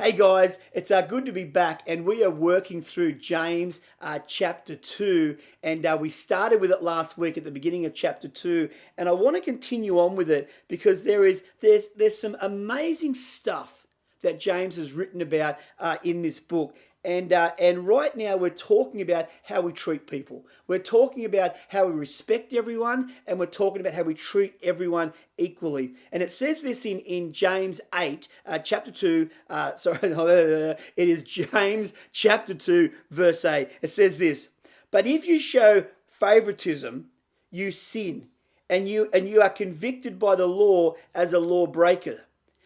Hey guys, it's good to be back, and we are working through James chapter 2, and we started with it last week at the beginning of chapter 2, and I want to continue on with it because there's some amazing stuff that James has written about in this book. And right now we're talking about how we treat people. We're talking about how we respect everyone, and we're talking about how we treat everyone equally. And it says this in James 8, chapter 2, it is James chapter 2, verse 8. It says this: "But if you show favoritism, you sin, and you are convicted by the law as a lawbreaker."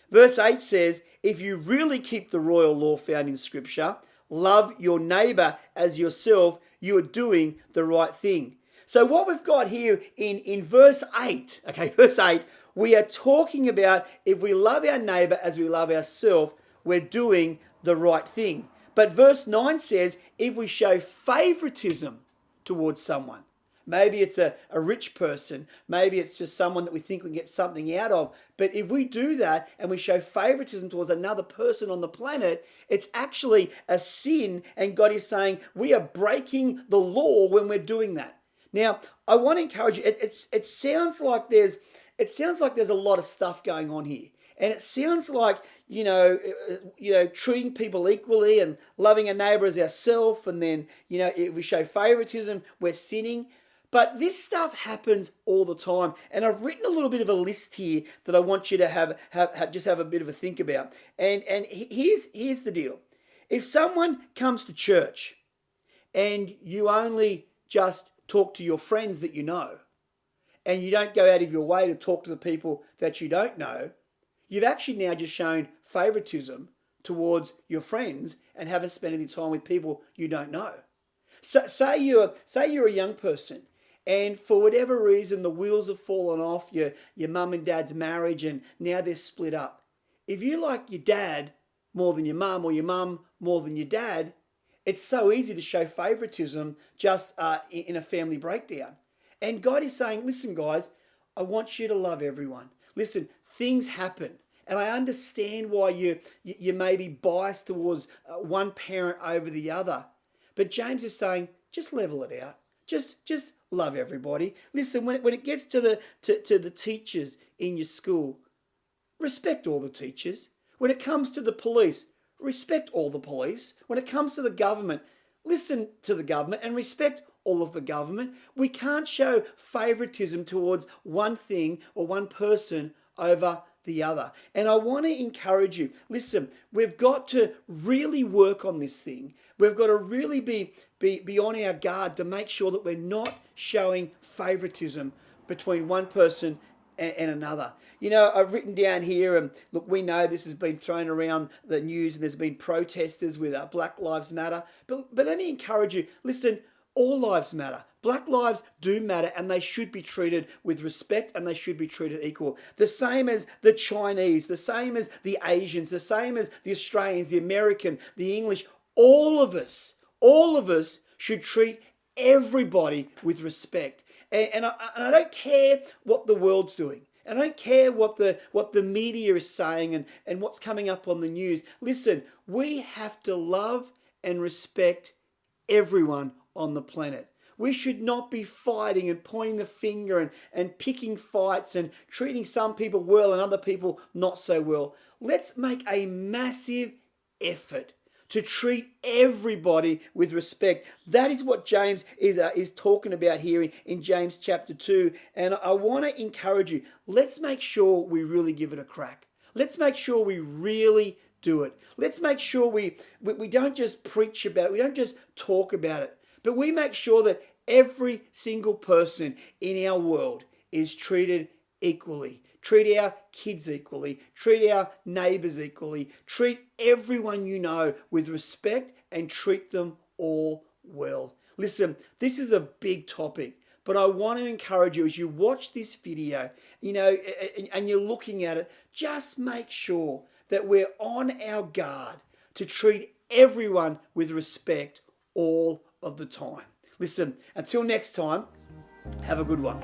Verse 8 says, if you really keep the royal law found in Scripture, love your neighbor as yourself, you are doing the right thing. So what we've got here in verse 8, verse 8, we are talking about if we love our neighbor as we love ourselves, we're doing the right thing. But verse 9 says, if we show favoritism towards someone, maybe it's a rich person, maybe it's just someone that we think we can get something out of. But if we do that and we show favoritism towards another person on the planet, it's actually a sin. And God is saying we are breaking the law when we're doing that. Now, I want to encourage you. It sounds like there's a lot of stuff going on here. And it sounds like, treating people equally and loving a neighbor as ourselves. And then, if we show favoritism, we're sinning. But this stuff happens all the time. And I've written a little bit of a list here that I want you to have a bit of a think about. And here's the deal. If someone comes to church and you only just talk to your friends that you know, and you don't go out of your way to talk to the people that you don't know, you've actually now just shown favoritism towards your friends and haven't spent any time with people you don't know. So, say you're a young person, and for whatever reason, the wheels have fallen off your mum and dad's marriage, and now they're split up. If you like your dad more than your mum, or your mum more than your dad, it's so easy to show favoritism just in a family breakdown. And God is saying, listen, guys, I want you to love everyone. Listen, things happen. And I understand why you may be biased towards one parent over the other. But James is saying, just level it out. Just love everybody. Listen, when it gets to the teachers in your school, respect all the teachers. When it comes to the police, respect all the police. When it comes to the government, listen to the government and respect all of the government. We can't show favoritism towards one thing or one person over the other. And I want to encourage you, listen, we've got to really work on this thing. We've got to really be on our guard to make sure that we're not showing favoritism between one person and another. I've written down here, and look, we know this has been thrown around the news, and there's been protesters with Black Lives Matter. But let me encourage you, listen, all lives matter. Black lives do matter, and they should be treated with respect, and they should be treated equal. The same as the Chinese, the same as the Asians, the same as the Australians, the American, the English. All of us should treat everybody with respect. And I don't care what the world's doing. I don't care what the media is saying and what's coming up on the news. Listen, we have to love and respect everyone on the planet. We should not be fighting and pointing the finger and picking fights and treating some people well and other people not so well. Let's make a massive effort to treat everybody with respect. That is what James is talking about here in James chapter 2. And I want to encourage you, let's make sure we really give it a crack. Let's make sure we really do it. Let's make sure we don't just preach about it. We don't just talk about it. But we make sure that every single person in our world is treated equally. Treat our kids equally. Treat our neighbors equally. Treat everyone you know with respect and treat them all well. Listen, this is a big topic, but I want to encourage you as you watch this video, and you're looking at it, just make sure that we're on our guard to treat everyone with respect all of the time. Listen, until next time, have a good one.